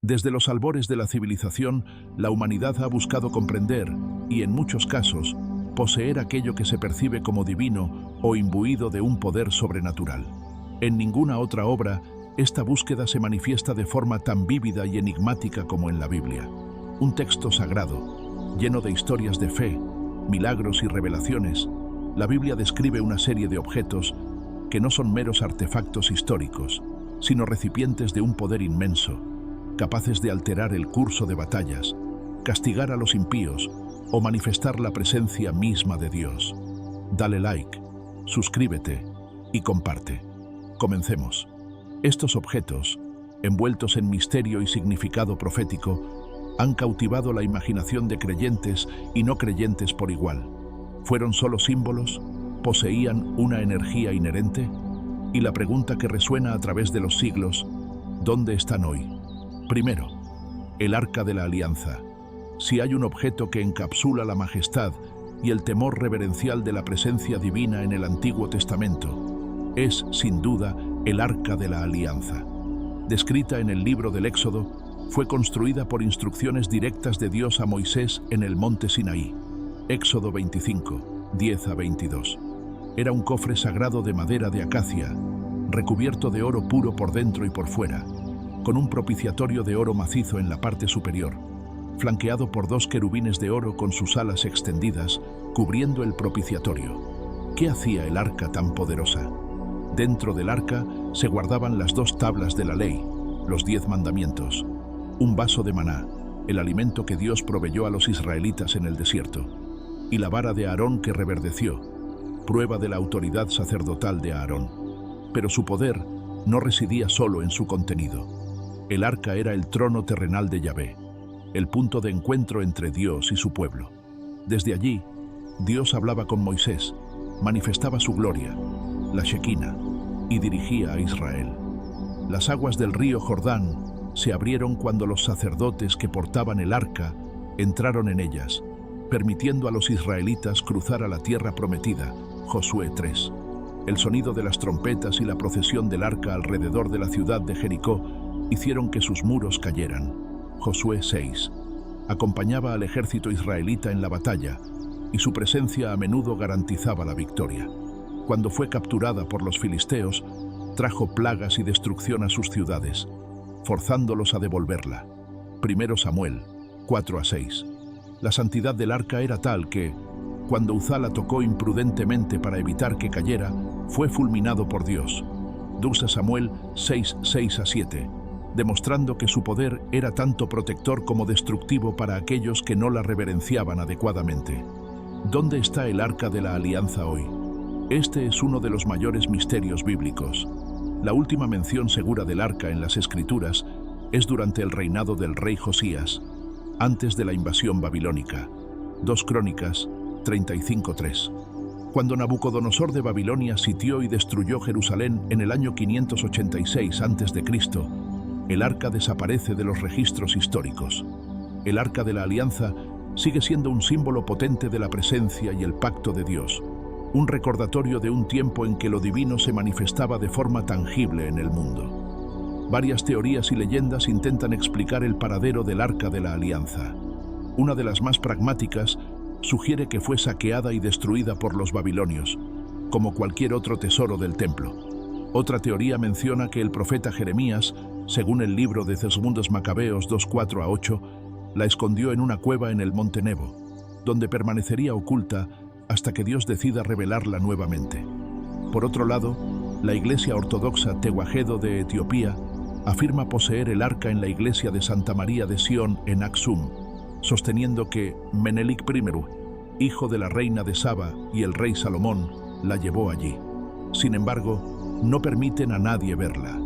Desde los albores de la civilización, la humanidad ha buscado comprender, y en muchos casos, poseer aquello que se percibe como divino o imbuido de un poder sobrenatural. En ninguna otra obra, esta búsqueda se manifiesta de forma tan vívida y enigmática como en la Biblia. Un texto sagrado, lleno de historias de fe, milagros y revelaciones, la Biblia describe una serie de objetos que no son meros artefactos históricos, sino recipientes de un poder inmenso, capaces de alterar el curso de batallas, castigar a los impíos o manifestar la presencia misma de Dios. Dale like, suscríbete y comparte. Comencemos. Estos objetos, envueltos en misterio y significado profético, han cautivado la imaginación de creyentes y no creyentes por igual. ¿Fueron solo símbolos? ¿Poseían una energía inherente? Y la pregunta que resuena a través de los siglos, ¿dónde están hoy? Primero, el Arca de la Alianza. Si hay un objeto que encapsula la majestad y el temor reverencial de la presencia divina en el Antiguo Testamento, es, sin duda, el Arca de la Alianza. Descrita en el libro del Éxodo, fue construida por instrucciones directas de Dios a Moisés en el monte Sinaí. Éxodo 25, 10 a 22. Era un cofre sagrado de madera de acacia, recubierto de oro puro por dentro y por fuera, con un propiciatorio de oro macizo en la parte superior, flanqueado por 2 querubines de oro con sus alas extendidas, cubriendo el propiciatorio. ¿Qué hacía el arca tan poderosa? Dentro del arca se guardaban las 2 tablas de la ley, los 10 mandamientos, un vaso de maná, el alimento que Dios proveyó a los israelitas en el desierto, y la vara de Aarón que reverdeció, prueba de la autoridad sacerdotal de Aarón. Pero su poder no residía solo en su contenido. El arca era el trono terrenal de Yahvé, el punto de encuentro entre Dios y su pueblo. Desde allí, Dios hablaba con Moisés, manifestaba su gloria, la Shekinah, y dirigía a Israel. Las aguas del río Jordán se abrieron cuando los sacerdotes que portaban el arca entraron en ellas, permitiendo a los israelitas cruzar a la tierra prometida. Josué 3. El sonido de las trompetas y la procesión del arca alrededor de la ciudad de Jericó hicieron que sus muros cayeran. Josué 6. Acompañaba al ejército israelita en la batalla, y su presencia a menudo garantizaba la victoria. Cuando fue capturada por los filisteos, trajo plagas y destrucción a sus ciudades, forzándolos a devolverla. 1 Samuel 4 a 6. La santidad del arca era tal que, cuando Uzá la tocó imprudentemente para evitar que cayera, fue fulminado por Dios. 2 Samuel 6, 6 a 7. Demostrando que su poder era tanto protector como destructivo para aquellos que no la reverenciaban adecuadamente. ¿Dónde está el Arca de la Alianza hoy? Este es uno de los mayores misterios bíblicos. La última mención segura del Arca en las Escrituras es durante el reinado del rey Josías, antes de la invasión babilónica. 2 Crónicas 35:3. Cuando Nabucodonosor de Babilonia sitió y destruyó Jerusalén en el año 586 a.C., el arca desaparece de los registros históricos. El Arca de la Alianza sigue siendo un símbolo potente de la presencia y el pacto de Dios, un recordatorio de un tiempo en que lo divino se manifestaba de forma tangible en el mundo. Varias teorías y leyendas intentan explicar el paradero del Arca de la Alianza. Una de las más pragmáticas sugiere que fue saqueada y destruida por los babilonios, como cualquier otro tesoro del templo. Otra teoría menciona que el profeta Jeremías, según el libro de Segundos Macabeos 2:4 a 8, la escondió en una cueva en el monte Nebo, donde permanecería oculta hasta que Dios decida revelarla nuevamente. Por otro lado, la Iglesia Ortodoxa Tewahedo de Etiopía afirma poseer el arca en la iglesia de Santa María de Sion en Aksum, sosteniendo que Menelik I, hijo de la reina de Saba y el rey Salomón, la llevó allí. Sin embargo, no permiten a nadie verla.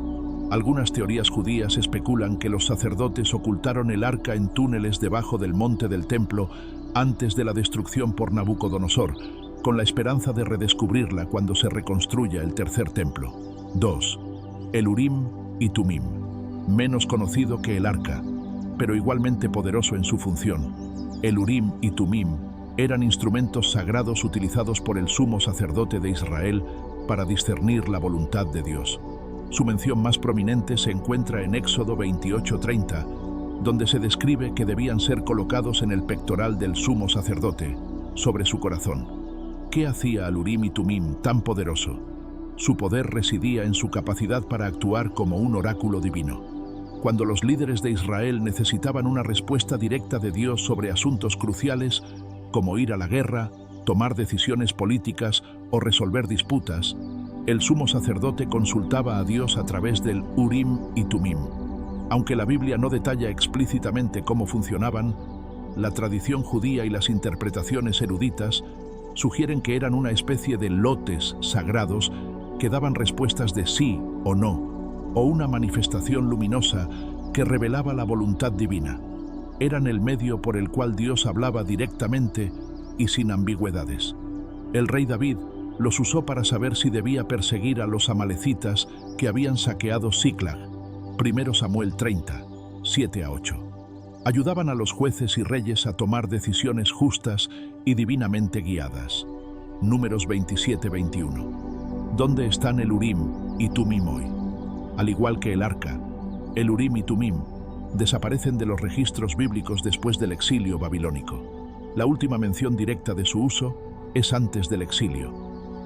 Algunas teorías judías especulan que los sacerdotes ocultaron el arca en túneles debajo del monte del templo antes de la destrucción por Nabucodonosor, con la esperanza de redescubrirla cuando se reconstruya el tercer templo. 2. El Urim y Tumim, menos conocido que el arca, pero igualmente poderoso en su función. El Urim y Tumim eran instrumentos sagrados utilizados por el sumo sacerdote de Israel para discernir la voluntad de Dios. Su mención más prominente se encuentra en Éxodo 28:30, donde se describe que debían ser colocados en el pectoral del sumo sacerdote, sobre su corazón. ¿Qué hacía al Urim y Tumim tan poderoso? Su poder residía en su capacidad para actuar como un oráculo divino. Cuando los líderes de Israel necesitaban una respuesta directa de Dios sobre asuntos cruciales, como ir a la guerra, tomar decisiones políticas o resolver disputas, el sumo sacerdote consultaba a Dios a través del Urim y Tumim. Aunque la Biblia no detalla explícitamente cómo funcionaban, la tradición judía y las interpretaciones eruditas sugieren que eran una especie de lotes sagrados que daban respuestas de sí o no, o una manifestación luminosa que revelaba la voluntad divina. Eran el medio por el cual Dios hablaba directamente y sin ambigüedades. El rey David los usó para saber si debía perseguir a los amalecitas que habían saqueado Siclag. 1 Samuel 30, 7-8. Ayudaban a los jueces y reyes a tomar decisiones justas y divinamente guiadas. Números 27-21. ¿Dónde están el Urim y Tumim hoy? Al igual que el arca, el Urim y Tumim desaparecen de los registros bíblicos después del exilio babilónico. La última mención directa de su uso es antes del exilio,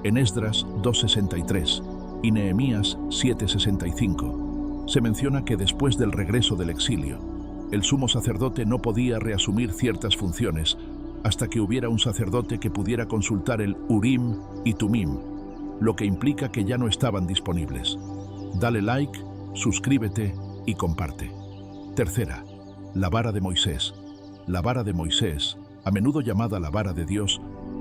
en Esdras 2:63 y Nehemías 7:65. Se menciona que después del regreso del exilio, el sumo sacerdote no podía reasumir ciertas funciones hasta que hubiera un sacerdote que pudiera consultar el Urim y Tumim, lo que implica que ya no estaban disponibles. Dale like, suscríbete y comparte. Tercera, la vara de Moisés. La vara de Moisés, a menudo llamada la vara de Dios,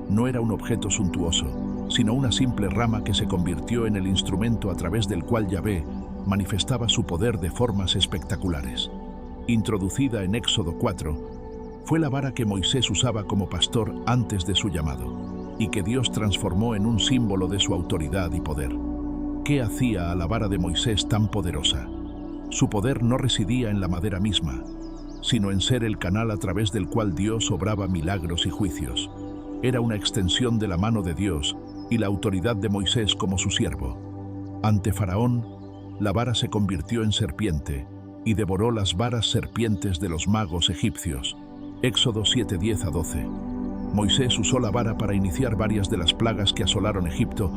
no era un objeto suntuoso, sino una simple rama que se convirtió en el instrumento a través del cual Yahvé manifestaba su poder de formas espectaculares. Introducida en Éxodo 4, fue la vara que Moisés usaba como pastor antes de su llamado, y que Dios transformó en un símbolo de su autoridad y poder. ¿Qué hacía a la vara de Moisés tan poderosa? Su poder no residía en la madera misma, sino en ser el canal a través del cual Dios obraba milagros y juicios. Era una extensión de la mano de Dios y la autoridad de Moisés como su siervo. Ante Faraón, la vara se convirtió en serpiente y devoró las varas serpientes de los magos egipcios. Éxodo 7:10-12. Moisés usó la vara para iniciar varias de las plagas que asolaron Egipto,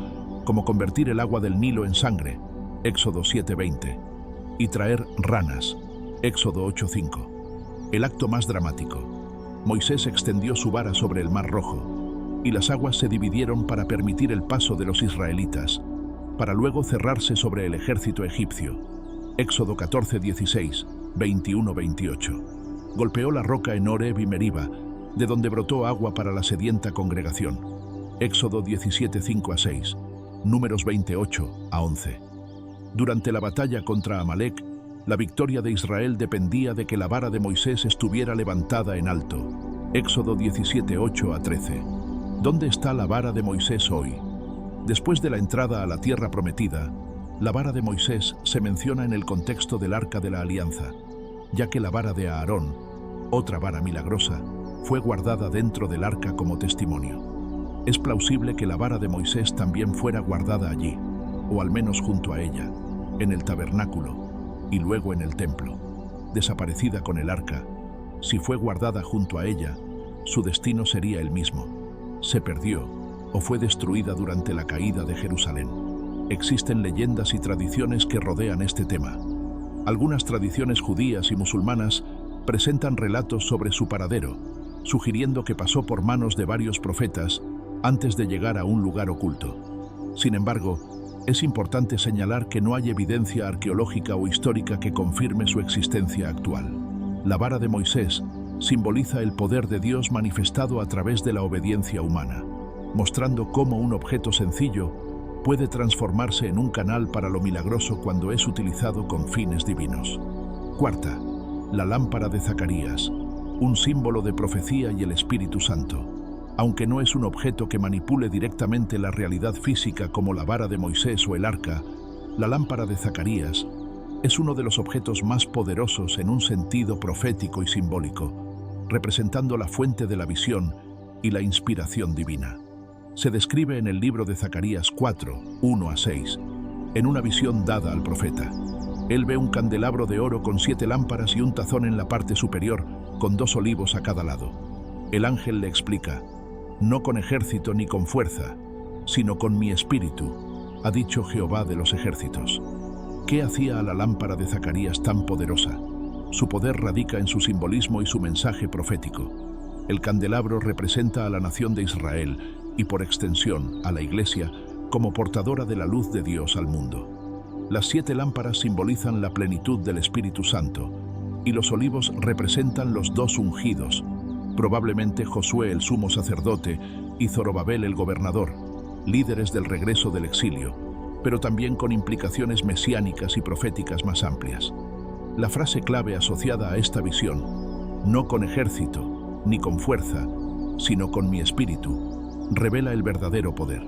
como convertir el agua del Nilo en sangre, Éxodo 7:20, y traer ranas, Éxodo 8:5. El acto más dramático. Moisés extendió su vara sobre el Mar Rojo, y las aguas se dividieron para permitir el paso de los israelitas, para luego cerrarse sobre el ejército egipcio. Éxodo 14:16, 21-28. Golpeó la roca en Horeb y Meriba, de donde brotó agua para la sedienta congregación. Éxodo 17:5-6, Números 28-11. Durante la batalla contra Amalek, la victoria de Israel dependía de que la vara de Moisés estuviera levantada en alto. Éxodo 17:8-13. ¿Dónde está la vara de Moisés hoy? Después de la entrada a la tierra prometida, la vara de Moisés se menciona en el contexto del Arca de la Alianza, ya que la vara de Aarón, otra vara milagrosa, fue guardada dentro del arca como testimonio. Es plausible que la vara de Moisés también fuera guardada allí, o al menos junto a ella, en el tabernáculo, y luego en el templo. Desaparecida con el arca, si fue guardada junto a ella, su destino sería el mismo. Se perdió o fue destruida durante la caída de Jerusalén. Existen leyendas y tradiciones que rodean este tema. Algunas tradiciones judías y musulmanas presentan relatos sobre su paradero, sugiriendo que pasó por manos de varios profetas antes de llegar a un lugar oculto. Sin embargo, es importante señalar que no hay evidencia arqueológica o histórica que confirme su existencia actual. La vara de Moisés simboliza el poder de Dios manifestado a través de la obediencia humana, mostrando cómo un objeto sencillo puede transformarse en un canal para lo milagroso cuando es utilizado con fines divinos. Cuarta, la lámpara de Zacarías, un símbolo de profecía y el Espíritu Santo. Aunque no es un objeto que manipule directamente la realidad física como la vara de Moisés o el arca, la lámpara de Zacarías es uno de los objetos más poderosos en un sentido profético y simbólico, representando la fuente de la visión y la inspiración divina. Se describe en el libro de Zacarías 4, 1-6, en una visión dada al profeta. Él ve un candelabro de oro con 7 lámparas y un tazón en la parte superior, con 2 olivos a cada lado. El ángel le explica: no con ejército ni con fuerza, sino con mi espíritu, ha dicho Jehová de los ejércitos. ¿Qué hacía a la lámpara de Zacarías tan poderosa? Su poder radica en su simbolismo y su mensaje profético. El candelabro representa a la nación de Israel y, por extensión, a la Iglesia, como portadora de la luz de Dios al mundo. Las 7 lámparas simbolizan la plenitud del Espíritu Santo, y los olivos representan los 2 ungidos, probablemente Josué el sumo sacerdote y Zorobabel el gobernador, líderes del regreso del exilio, pero también con implicaciones mesiánicas y proféticas más amplias. La frase clave asociada a esta visión: no con ejército ni con fuerza, sino con mi espíritu, revela el verdadero poder,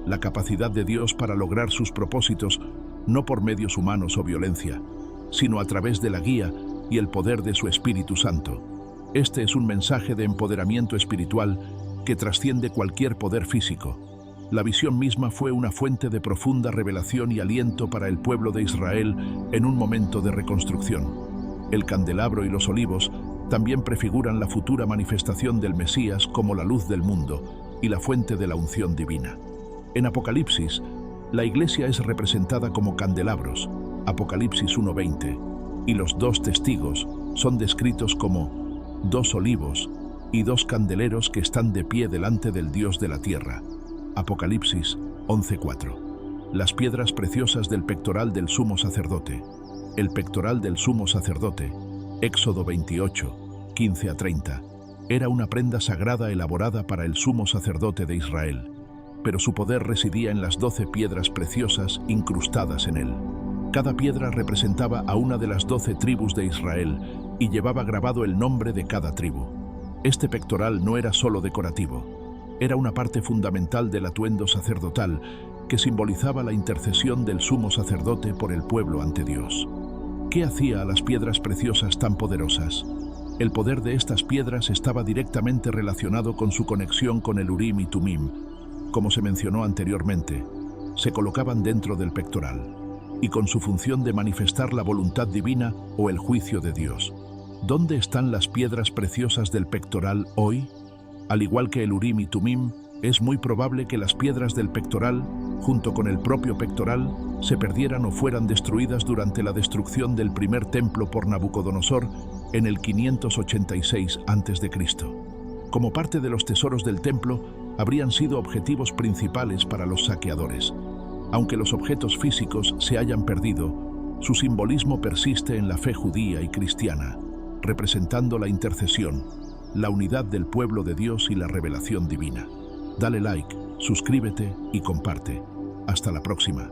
la capacidad de Dios para lograr sus propósitos no por medios humanos o violencia, sino a través de la guía y el poder de su Espíritu Santo. Este es un mensaje de empoderamiento espiritual que trasciende cualquier poder físico. La visión misma fue una fuente de profunda revelación y aliento para el pueblo de Israel en un momento de reconstrucción. El candelabro y los olivos también prefiguran la futura manifestación del Mesías como la luz del mundo y la fuente de la unción divina. En Apocalipsis, la Iglesia es representada como candelabros, Apocalipsis 1:20, y los 2 testigos son descritos como 2 olivos y 2 candeleros que están de pie delante del Dios de la tierra, Apocalipsis 11:4. Las piedras preciosas del pectoral del sumo sacerdote. El pectoral del sumo sacerdote, Éxodo 28, 15-30, era una prenda sagrada elaborada para el sumo sacerdote de Israel, pero su poder residía en las 12 piedras preciosas incrustadas en él. Cada piedra representaba a una de las 12 tribus de Israel y llevaba grabado el nombre de cada tribu. Este pectoral no era solo decorativo, era una parte fundamental del atuendo sacerdotal que simbolizaba la intercesión del sumo sacerdote por el pueblo ante Dios. ¿Qué hacía a las piedras preciosas tan poderosas? El poder de estas piedras estaba directamente relacionado con su conexión con el Urim y Tumim. Como se mencionó anteriormente, se colocaban dentro del pectoral, y con su función de manifestar la voluntad divina o el juicio de Dios. ¿Dónde están las piedras preciosas del pectoral hoy? Al igual que el Urim y Tumim, es muy probable que las piedras del pectoral, junto con el propio pectoral, se perdieran o fueran destruidas durante la destrucción del primer templo por Nabucodonosor en el 586 a.C. Como parte de los tesoros del templo, habrían sido objetivos principales para los saqueadores. Aunque los objetos físicos se hayan perdido, su simbolismo persiste en la fe judía y cristiana, representando la intercesión, la unidad del pueblo de Dios y la revelación divina. Dale like, suscríbete y comparte. Hasta la próxima.